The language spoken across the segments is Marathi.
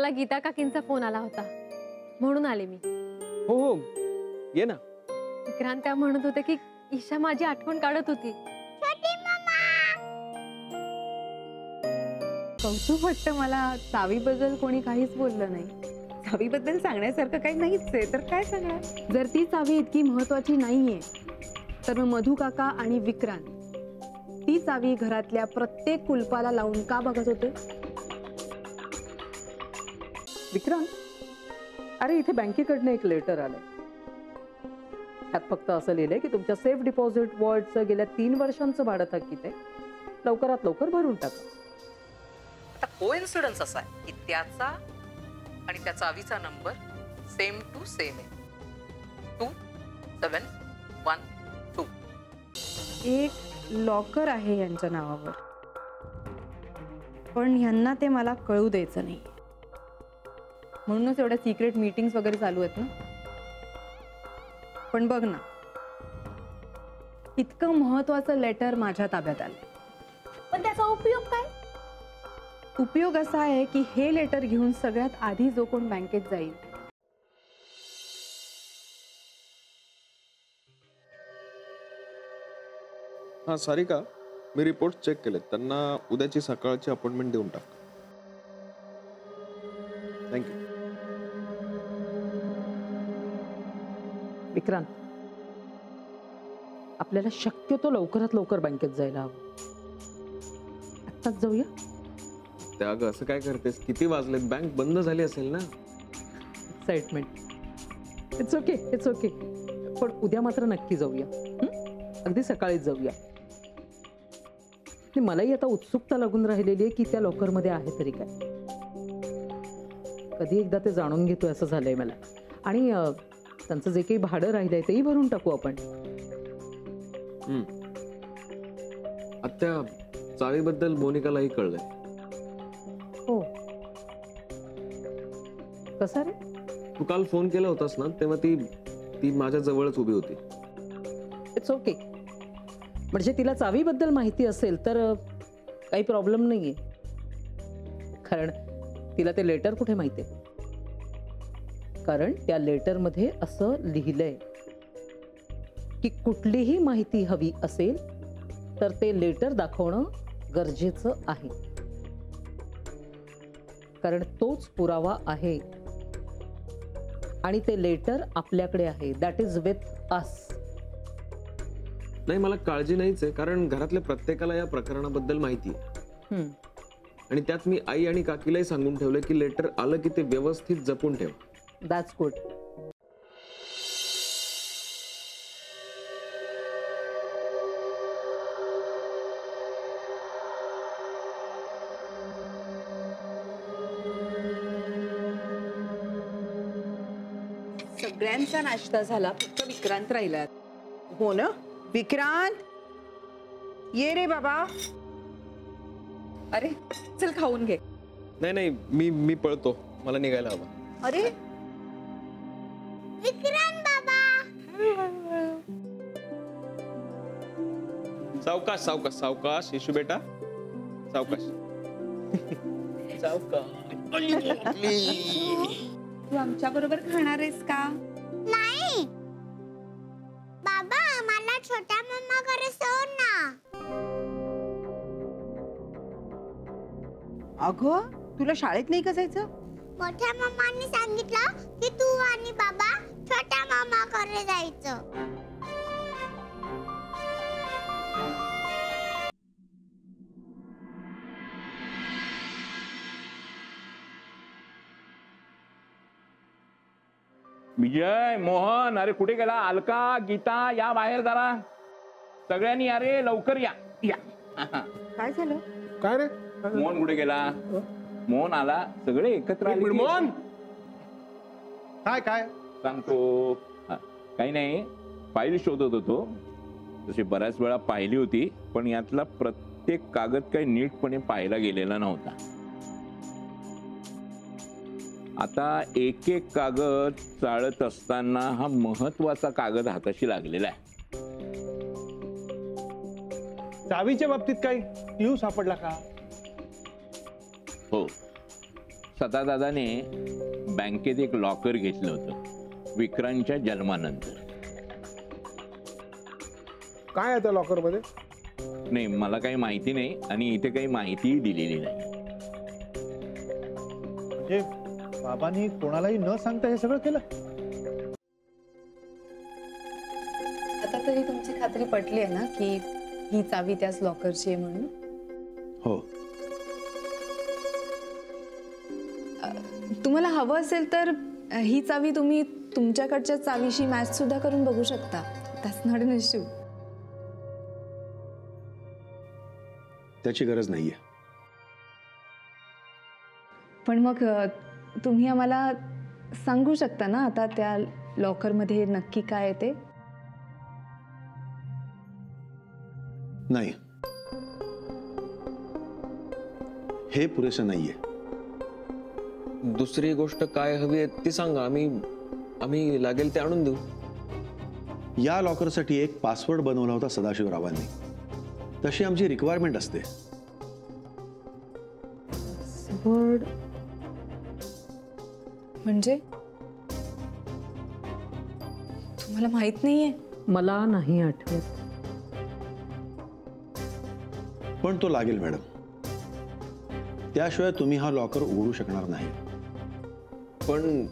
मला गीता काकींचा फोन आला होता म्हणून आले मी. हो हो ये ना. विक्रांत त्या म्हणत होते की ईशा माझी आठवण काढत होती. कौतुक वाटतं मला. चावीबद्दल कोणी काहीच बोललं नाही. चावीबद्दल सांगण्यासारखं काही नाहीच आहे तर काय सांगणार. जर ती चावी इतकी महत्वाची नाहीये तर मग मधू काका आणि विक्रांत ती चावी घरातल्या प्रत्येक कुलपाला लावून का बघत होते. विक्रांत, अरे इथे बँकेकडनं एक लेटर आलंय. त्यात फक्त असं लिहिलंय की तुमच्या सेफ डिपॉझिट वॉर्डचं गेल्या 3 वर्षांचं भाडं थकीत आहे, लवकरात लवकर भरून टाका. आता कोइन्सिडन्स असा आहे की त्याचा आणि त्या चावीचा नंबर सेम टू सेम आहे. 2712. एक लॉकर आहे यांच्या नावावर पण ह्यांना ते मला कळू द्यायचं नाही. म्हणूनच एवढ्या सिक्रेट मीटिंग्स वगैरे चालू आहेत ना. पण बघ ना, इतकं महत्वाचं लेटर माझ्या ताब्यात आलं पण त्याचा उपयोग काय. उपयोग असा आहे की हे लेटर घेऊन सगळ्यात आधी जो कोण बँकेत जाईल हा सारिका, मी रिपोर्ट चेक केले, त्यांना उद्याची सकाळची अपॉइंटमेंट देऊन टाक. थँक्यू. विक्रांत, आपल्याला शक्यतो लवकरात लवकर बँकेत जायला हवं. आत्ताच जाऊया. त्या अगं असं काय करतेस, किती वाजलेत, बँक बंद झाली असेल ना. Excitement. It's okay, it's okay. पण उद्या मात्र नक्की जाऊया. अगदी सकाळीच जाऊया. मलाही आता उत्सुकता लागून राहिलेली आहे की त्या लॉकरमध्ये आहे तरी काय. कधी एकदा ते जाणून घेतोय असं झालंय मला. आणि त्यांचं जे काही भाडं राहिलंय तेही भरून टाकू आपण. आत्या, चावीबद्दल मोनिकालाही कळलंय. हो, कसं रे. तू काल फोन केला होतास ना, तेव्हा ती माझ्या जवळच उभी होती. It's okay. म्हणजे तिला चावीबद्दल माहिती असेल तर काही प्रॉब्लेम नाहीये. कारण तिला ते लेटर कुठे माहितीये. कारण त्या लेटरमध्ये असं लिहिलंय की कुठलीही माहिती हवी असेल तर ते लेटर दाखवणं गरजेचं आहे. कारण तोच पुरावा आहे आणि ते लेटर आपल्याकडे आहे. That is with us. नाही, मला काळजी नाहीच आहे, कारण घरातल्या प्रत्येकाला या प्रकरणाबद्दल माहिती आहे. आणि त्यात मी आई आणि काकीलाही सांगून ठेवलंय की लेटर आलं की ते व्यवस्थित जपून ठेव. That's good. सगळ्यांचा नाश्ता झाला, फक्त विक्रांत राहिला. हो ना विक्रांत, ये रे बाबा. अरे चल खाऊन घे. नाही नाही, मी पळतो, मला निघायला हवं. अरे विक्रांत बाबा. सावकाश सावकाश सावकाश येशू बेटा, सावकाश. तू आमच्या बरोबर खाणार आहेस का. नाही बाबा, मला छोट्या मम्मा कडे सोड ना. अगं तुला शाळेत नाही का जायचं. मोठ्या मम्मांनी सांगितलं की तू आणि बाबा छोट्या मम्मा कडे जायचं. विजय, मोहन, अरे कुठे गेला. अलका, गीता, या बाहेर जरा सगळ्यांनी. अरे लवकर या या. काय झालं. काय रे. मोहन कुठे गेला. मोहन आला, सगळे एकत्र आले. मोहन काय काय सांगतो. काही नाही, फाईल शोधत होतो. तशी बऱ्याच वेळा पाहिली होती पण यातला प्रत्येक कागद काही नीटपणे पाहिला गेलेला नव्हता. आता एक एक कागद चाळत असताना हा महत्वाचा कागद हाताशी लागलेला आहे. चावीच्या बाबतीत काही क्लू सापडला का. हो सदादादाने बँकेत एक लॉकर घेतलं होतं विक्रांतच्या जन्मानंतर. काय आहे त्या लॉकर मध्ये? नाही, मला काही माहिती नाही आणि इथे काही माहितीही दिलेली नाही. म्हणजे बाबांनी कोणालाही न सांगता हे सगळं केलं? आता तरी तुमची खात्री पटली आहे ना की ही चावी त्याच लॉकरची आहे म्हणून? हो. तुम्हाला हवं असेल तर ही चावी तुम्ही तुमच्याकडच्या चावीशी मॅच सुद्धा करून बघू शकता. That's not an issue. त्याची गरज नाहीये. पण मग तुम्ही आम्हाला सांगू शकता ना आता त्या लॉकरमध्ये नक्की काय आहे ते? नाही, हे पुरेसं नाहीये. दुसरी गोष्ट काय हवी आहे ती सांगा, आम्ही लागेल ते आणून देऊ. या लॉकरसाठी एक पासवर्ड बनवला होता सदाशिवरावांनी. तशी आमची रिक्वायरमेंट असते. म्हणजे तुम्हाला माहित नाहीये? मला नाही आठवत. पण तो लागेल मॅडम. त्याशिवाय तुम्ही हा लॉकर उघडू शकणार नाही. पण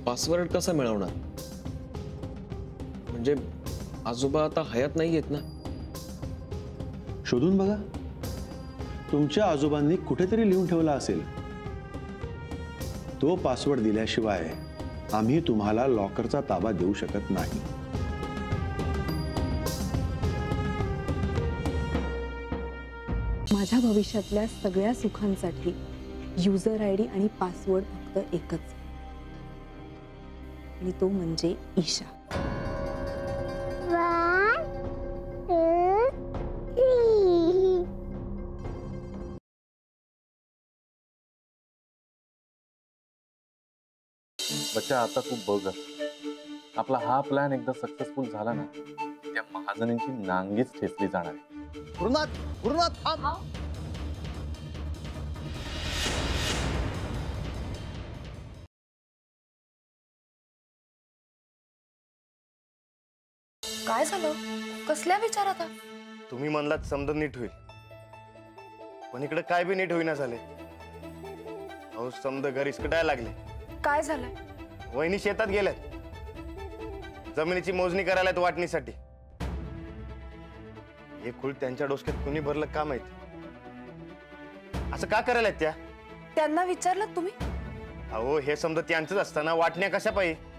पासवर्ड कसा मिळवणार? म्हणजे आजोबा आता हयात नाही आहेत ना. शोधून बघा. तुमच्या आजोबांनी कुठेतरी लिहून ठेवला असेल. तो पासवर्ड दिल्याशिवाय आम्ही तुम्हाला लॉकरचा ताबा देऊ शकत नाही. माझ्या भविष्यातल्या सगळ्या सुखांसाठी युजर आयडी आणि पासवर्ड फक्त एकच आहे. आणि तो म्हणजे ईशा. 1, 2, 3. बच्चा आता तू बघ, आपला हा प्लॅन एकदा सक्सेसफुल झाला ना, त्या महाजनींची नांगीच ठेचली जाणार आहे. गुरुनाथ थांब. काय झालं? कसल्या विचारात आहात? तुम्ही म्हणलात समजा नीट होईल, पण इकडे काय बी नीट होईना झाले. अहो समजा घर इसकटायला लागले. काय झालंय? वहिनी शेतात गेल्यात, जमिनीची मोजणी करायला वाटणीसाठी. हे खूळ त्यांच्या डोसक्यात कुणी भरलं का माहित? असं का करायला त्या? त्यांना विचारलं तुम्ही? अहो हे समजा त्यांचंच असताना वाटण्या कशा पाहिजे?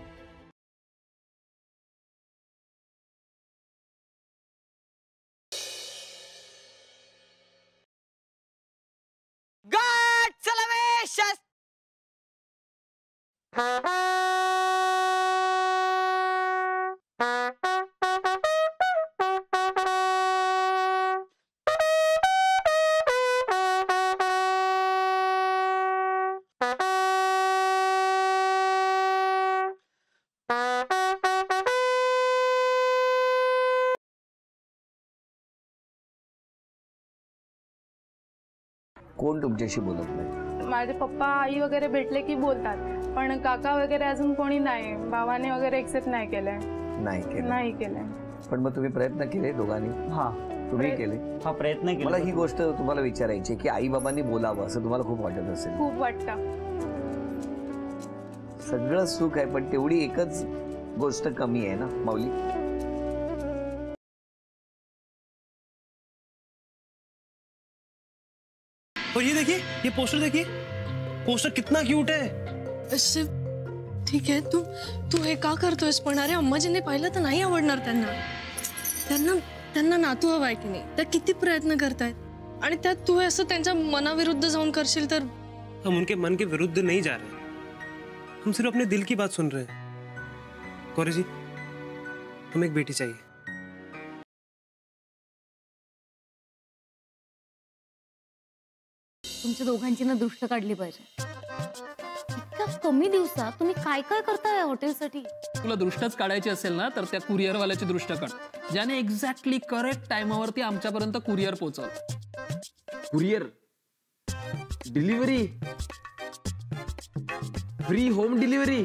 कोण तुमच्याशी बोलत नाही? माझे पप्पा आई वगैरे भेटले की बोलतात, पण काका वगैरे अजून कोणी नाही. भावाने वगैरे एक्सेप्ट नाही केलंय. नाही केलंय. पण मग तुम्ही प्रयत्न केले दोघांनी? हा, तुम्ही केले? हा, प्रयत्न केला. मला ही गोष्ट तुम्हाला विचारायची की आई बाबांनी बोलावं असं तुम्हाला खूप वाटत असेल. खूप वाटतं. सगळं सुख आहे, पण तेवढी एकच गोष्ट कमी आहे ना माऊली. और ये देखिए, ये पोस्टर देखिए, पोस्टर कितना क्यूट है. शिव, ठीक आहे, तू हे का करतोयस? पण अरे अम्माजींनी पाहिलं तर नाही आवडणार त्यांना नातू हवाय की नाही? त्या किती प्रयत्न करतायत, आणि त्यात तू असं त्यांच्या मनाविरुद्ध जाऊन करशील तर? हम उनके मन के विरुद्ध नहीं जा रहे, हम सिर्फ अपने दिल की बात सुन रहे हैं. गौरी जी, हमें एक बेटी चाहिए. तुमच्या दोघांची ना दृष्ट काढली पाहिजे. इतक्या कमी दिवसात तुम्ही काय काय करताय हॉटेलसाठी? तुला दृष्टच काढायची असेल ना तर त्या कुरिअर वाल्याची दृष्ट काढ, ज्याने एक्झॅक्टली करेक्ट टाइमावरती आमच्यापर्यंत कुरिअर पोहोचवलं. Courier delivery free home delivery